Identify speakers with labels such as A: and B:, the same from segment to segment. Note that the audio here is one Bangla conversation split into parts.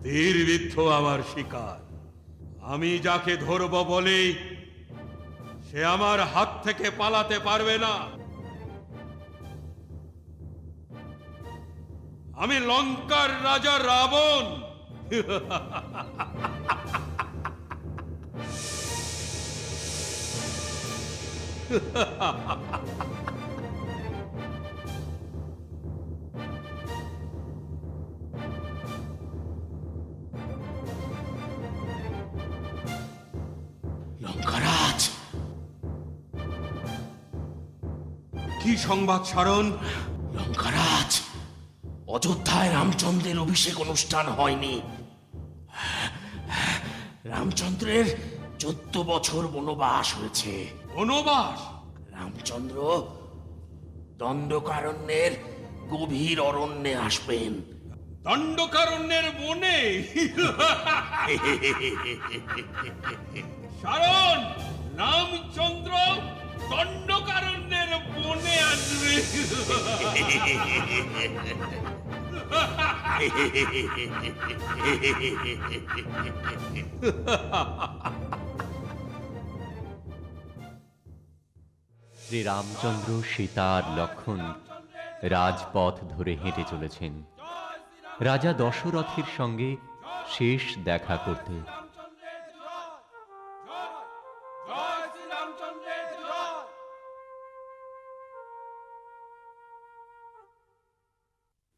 A: তীরবিদ্ধ আমার শিকার। আমি যাকে ধরব বলে সে আমার হাত থেকে পালাতে পারবে না। আমি লঙ্কার রাজা রাবণ।
B: লঙ্কারাজ,
A: কি সংবাদ সারণ?
B: লঙ্কারাজ, অযোধ্যায় রামচন্দ্রের অভিষেক অনুষ্ঠান হয়নি। রামচন্দ্রের 14 বছর বনবাস হয়েছে।
A: বনবাস?
B: রামচন্দ্র দণ্ডকারণ্যের গভীর অরণ্যে আসবেন।
A: দণ্ডকারণ্যের বনে? সারণ, রামচন্দ্র দণ্ডকারণ্যের বনে আসবে।
C: শ্রীরামচন্দ্র, সীতা আর লক্ষ্মণ রাজপথ ধরে হেঁটে চলেছেন রাজা দশরথের সঙ্গে শেষ দেখা করতে।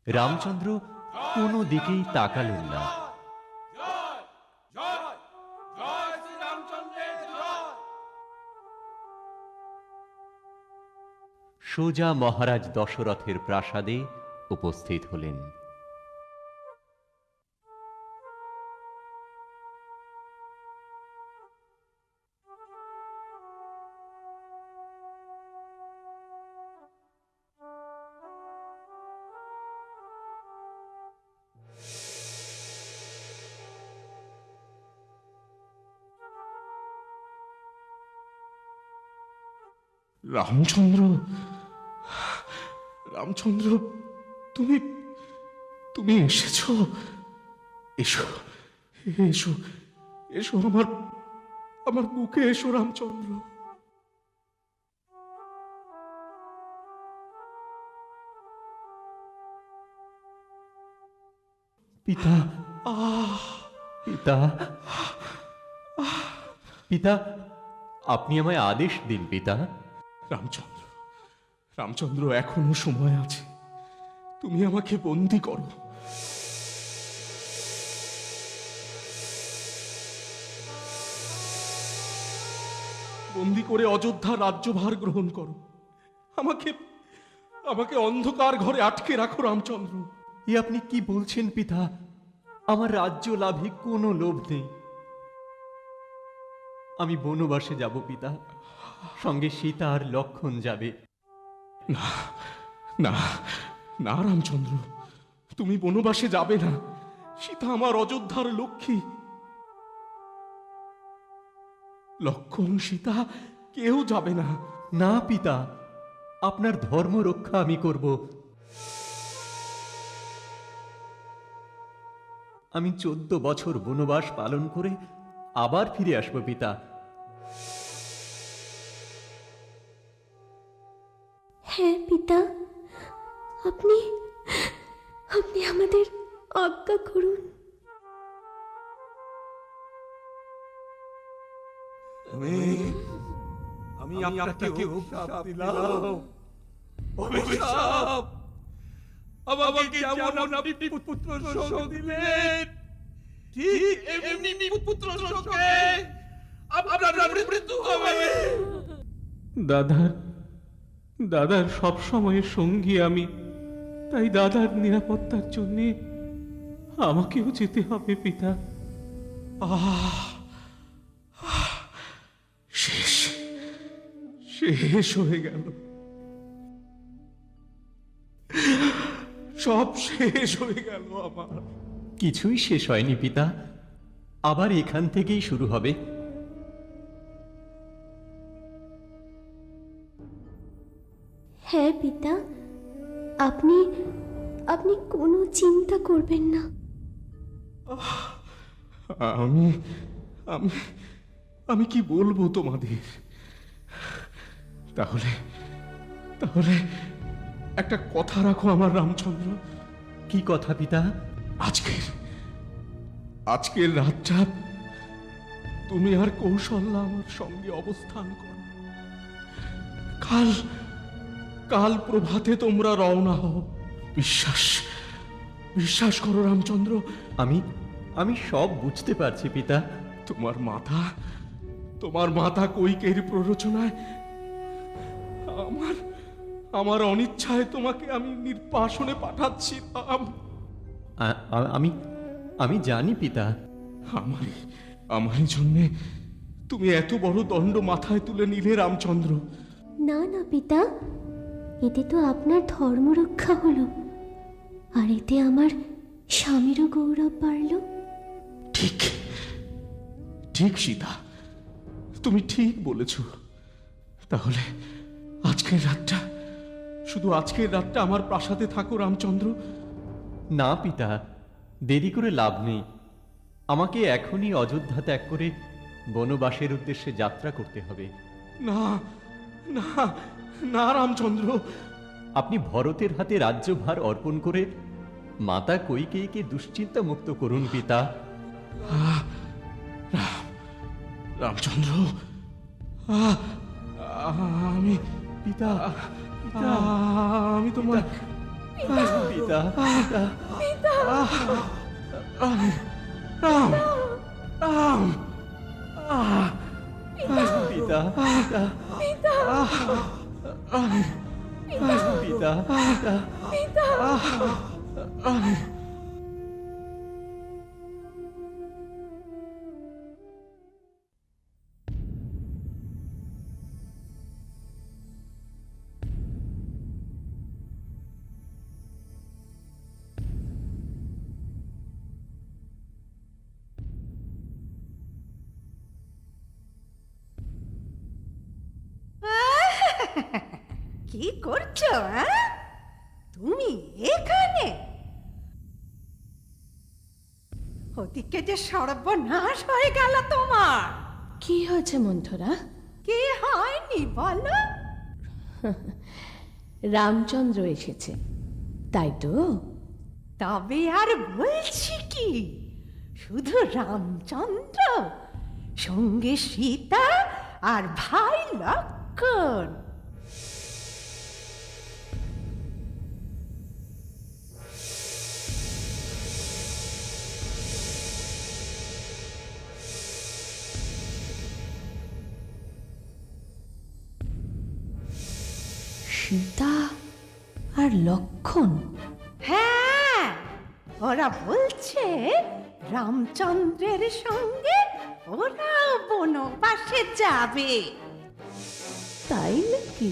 C: রামচন্দ্র কোনো দিকেই তাকালেন না। সোজা মহারাজ দশরথের প্রাসাদে উপস্থিত হলেন।
D: রামচন্দ্র, রামচন্দ্র, তুমি তুমি এসেছো? এসো, এসো, এসো, আমার আমার বুকে এসো রামচন্দ্র।
C: পিতা, পিতা, পিতা, আপনি আমায় আদেশ দিন পিতা।
D: রামচন্দ্র, রামচন্দ্র, এখনো সময় আছে। তুমি আমাকে বন্দী করো। বন্দী করে অযোধ্যা রাজ্যভার গ্রহণ করো। আমাকে আমাকে অন্ধকার ঘরে আটকে রাখো রামচন্দ্র।
C: এ আপনি কি বলছেন পিতা? আমার রাজ্য লাভে কোনো লোভ নেই। আমি বনবাসে যাব পিতা, সঙ্গে সীতা আর লক্ষ্মণ যাবে।
D: না, না, না রামচন্দ্র, তুমি বনবাসে যাবে না। সীতা আমার অযোধ্যার লক্ষ্মী। লক্ষ্মণ, সীতা কেউ যাবে না।
C: না পিতা, আপনার ধর্ম রক্ষা আমি করব। আমি 14 বছর বনবাস পালন করে আবার ফিরে আসবো পিতা।
E: হ্যাঁ পিতা, আপনি আপনি আমাদের আজ্ঞা করুন।
A: আমি আপনাকে অভিশাপ দিলাম। অভিশাপ! আমাকে যেমন আপনি পুত্র শোক দিলেন, ঠিক এমনি পুত্র শোকে আপনার মৃত্যু হবে।
D: দাদার সব সময়ের সঙ্গী আমি, তাই দাদার নিরাপত্তার জন্য আমাকেও যেতে হবে পিতা। শেষ শেষ হয়ে গেল, সব শেষ হয়ে গেল আমার।
C: কিছুই শেষ হয়নি পিতা, আবার এখান থেকেই শুরু হবে।
E: হ্যাঁ পিতা, আপনি আপনি কোনো চিন্তা করবেন না।
C: আমি আমি আমি কি বলবো তোমাদের? তাহলে তাহলে একটা কথা রাখো আমার রামচন্দ্র। কি কথা পিতা? আজকের রাতটা তুমি আর কৌশল্যা আমার সঙ্গে অবস্থান করো। কাল প্রভাতে তোমরা রওনা হও। বিশ্বাস করো রামচন্দ্র। আমি সব বুঝতে পারছি পিতা। তোমার মাতা কৈকেয়ীর প্ররোচনায় আমার অনিচ্ছায় তোমাকে আমি নির্বাসনে পাঠাচ্ছি। আমি জানি পিতা। আমারই জন্যে তুমি এত বড় দণ্ড মাথায় তুলে নিলে রামচন্দ্র।
E: না না পিতা, এতে তো আপনার ধর্মরক্ষা হলো, আর এতে আমার স্বামীরও গৌরব বাড়ল।
C: ঠিক সীতা, তুমি ঠিক বলেছ। তাহলে আজকের রাতটা আমার প্রাসাদে থাকো রামচন্দ্র। না পিতা, দেরি করে লাভ নেই। আমাকে এখনই অযোধ্যা ত্যাগ করে বনবাসের উদ্দেশ্যে যাত্রা করতে হবে। না না না রামচন্দ্র, আপনি ভরতের হাতে রাজ্যভার অর্পণ করে মাতা কৈকেয়ীকে দুশ্চিন্তা মুক্ত করুন পিতা। রামচন্দ্র, আমি পিতা আমি তোমার পিতা রাম রাম পিতা পিতা
F: কি করছো তুমি এখানে? ওদিকে যে সর্বনাশ হয়ে গেল তোমার।
G: কি হয়েছে মন্থরা?
F: কি হয়নি বলো?
G: রামচন্দ্র এসেছে, তাই তো?
F: তবে আর বলছি কি, শুধু রামচন্দ্র, সঙ্গে সীতা আর ভাই লক্ষ্মণ।
G: সীতা আর লক্ষ্মণ?
F: হ্যাঁ, ওরা বলছে রামচন্দ্রের সঙ্গে ওরা বনবাসে যাবে।
G: তাই নাকি?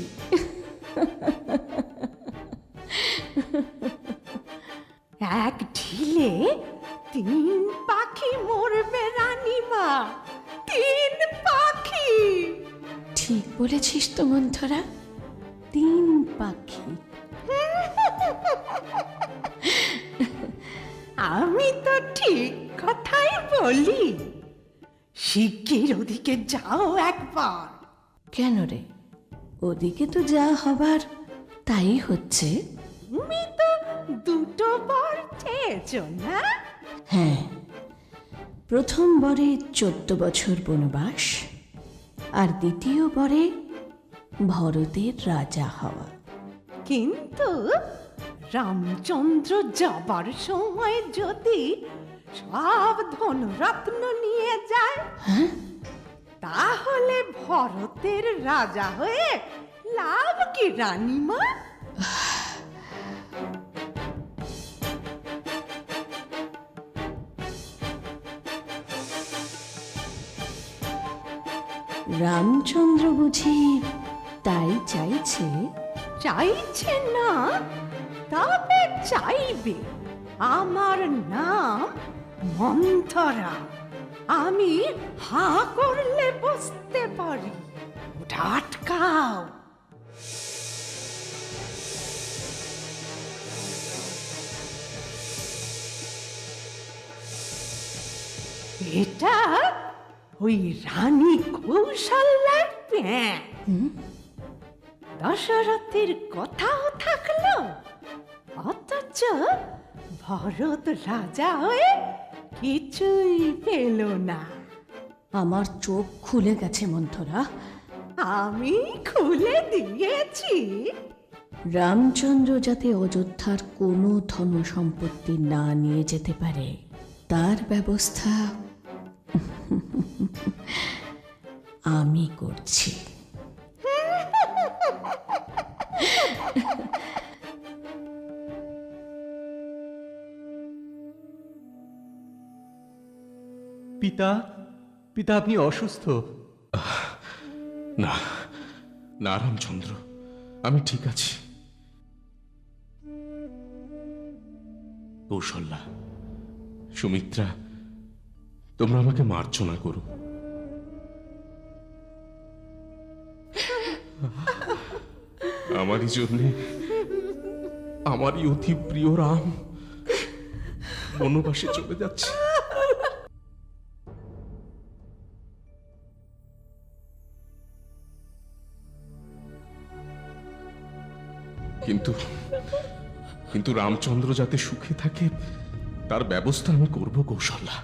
F: এক ঢিলে 3 পাখি মরবে রানীমা, 3 পাখি।
G: ঠিক বলেছিস তো মন্থরা, 3 পাখি।
F: আমি তো ঠিক কথাই বলি। শিগগির ওদিকে যাও একবার।
G: কেন রে? ওদিকে তো যা হবার তাই হচ্ছে।
F: তুমি তো 2 বর চেয়েছো না?
G: হ্যাঁ, প্রথম বরে 14 বছর বনবাস, আর দ্বিতীয় বরে ভরতের রাজা হওয়া।
F: কিন্তু রামচন্দ্র যাবার সময় যদি সব ধনরত্ন নিয়ে যায়, তাহলে ভরতের রাজা হয়ে লাভ কি রানীমা?
G: রামচন্দ্র বুঝি তাই চাইছে?
F: চাইছে না, তবে চাইবে। আমার নাম মন্থরা। আমি হাঁ করলে বসতে পারি, ওটা আটকাও। এটা ওই রানী কৌশল্যার প্যাঁ। দশরথের কথাও থাকলো, অথচ ভরত রাজা হয়ে কিছুই পেল না।
G: আমার চোখ খুলে গেছে মন্থরা।
F: আমি খুলে দিয়েছি।
G: রামচন্দ্র যাতে অযোধ্যার কোনো ধন সম্পত্তি না নিয়ে যেতে পারে তার ব্যবস্থা আমি করছি।
C: পিতা, পিতা আপনি অসুস্থ?
B: না না রামচন্দ্র, আমি ঠিক আছি। কৌশল্যা, সুমিত্রা, তোমরা আমাকে মার্জনা করো। আমারই জন্যে আমারই অতি প্রিয় রাম বনবাসে চলে যাচ্ছে। কিন্তু কিন্তু রামচন্দ্র যাতে সুখে থাকে তার ব্যবস্থা আমি করব কৌশল্যা।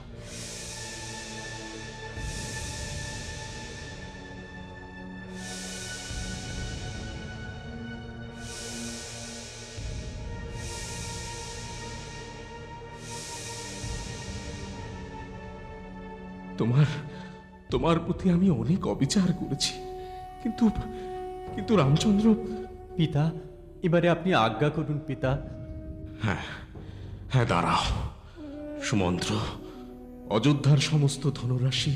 B: তোমার তোমার প্রতি আমি অনেক অবিচার করেছি, কিন্তু কিন্তু রামচন্দ্র।
C: পিতা, এবারে আপনি আজ্ঞা করুন পিতা।
B: হ্যাঁ হ্যাঁ, দাঁড়াও সুমন্ত্র। অযোধ্যার সমস্ত ধনরাশি,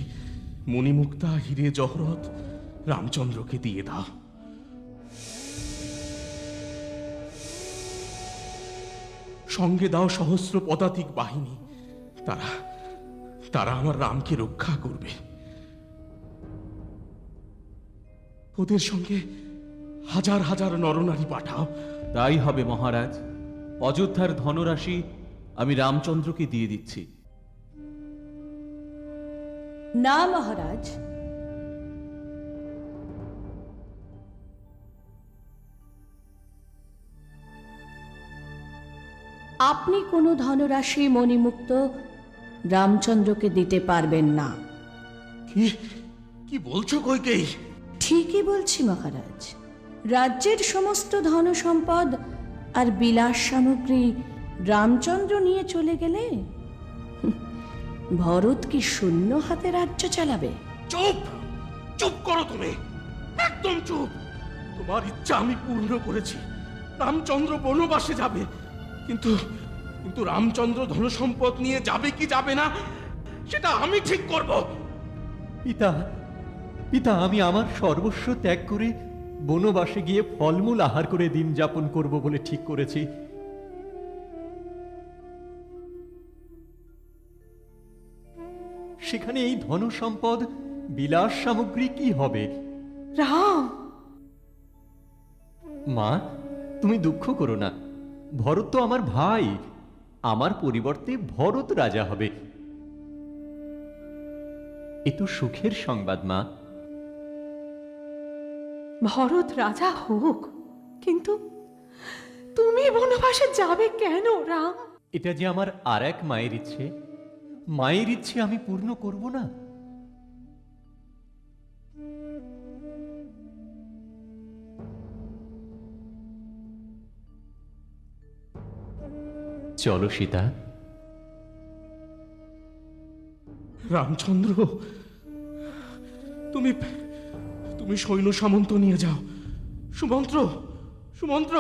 B: মণিমুক্তা, হিরে জহরত রামচন্দ্রকে দিয়ে দাও। সঙ্গে দাও সহস্র পদাতিক বাহিনী, তারা তারা আমার রামকে রক্ষা করবে। ওদের সঙ্গে হাজার হাজার নরনারী পাঠাও।
D: তাই হবে মহারাজ। অযোধ্যার ধনরাশি আমি রামচন্দ্রকে দিয়ে দিচ্ছি।
G: না মহারাজ, আপনি কোনো ধনরাশি মণিমুক্ত রামচন্দ্রকে দিতে পারবেন না।
B: কি কি বলছো কইকেয়ী?
G: ঠিকই বলছি মহারাজ। রাজ্যের সমস্ত ধন সম্পদ আর বিলাস সামগ্রী রামচন্দ্র নিয়ে চলে গেলে ভরত কি শূন্য হাতে রাজ্য চালাবে?
B: চুপ চুপ করো তুমি, একদম চুপ। তোমার ইচ্ছা আমি পূর্ণ করেছি, রামচন্দ্র বনবাসে যাবে। কিন্তু কিন্তু রামচন্দ্র ধনসম্পদ নিয়ে যাবে কি যাবে না সেটা আমি ঠিক করব।
C: পিতা, পিতা, আমি আমার সর্বস্ব ত্যাগ করে বনবাসে গিয়ে ফলমূল আহার করে দিন যাপন করব বলে ঠিক করেছি। সেখানে এই ধন সম্পদ, বিলাস সামগ্রী কি হবে?
F: রাম,
C: মা, তুমি দুঃখ করো না। ভরত তো আমার ভাই। আমার পরিবর্তে ভরত রাজা হবে। এ তো সুখের সংবাদ মা।
F: ভরত রাজা হোক, কিন্তু তুমি বনবাসে যাবে কেন রাম?
C: এটা যে আমার আর এক মায়ের ইচ্ছে। মায়ের ইচ্ছে আমি পূর্ণ করব না? চলো সীতা।
B: রামচন্দ্র, তুমি তুমি সৈন্য সামন্ত নিয়ে যাও। সুমন্ত্র, সুমন্ত্র।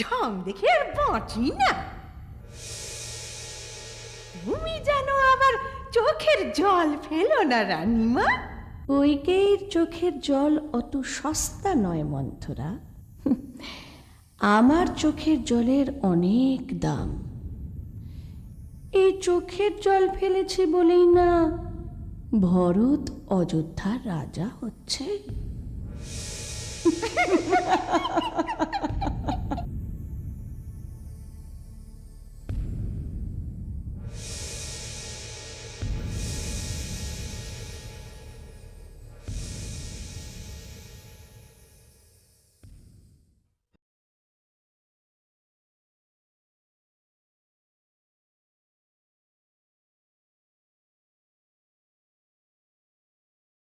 F: ঢং দেখে আর বাঁচি না। তুমি যেন আবার চোখের জল ফেলো না রানীমা।
G: কৈকেয়ীর চোখের জল অত সস্তা নয় মন্থরা। আমার চোখের জলের অনেক দাম। এই চোখের জল ফেলেছি বলেই না ভরত অযোধ্যার রাজা হচ্ছে।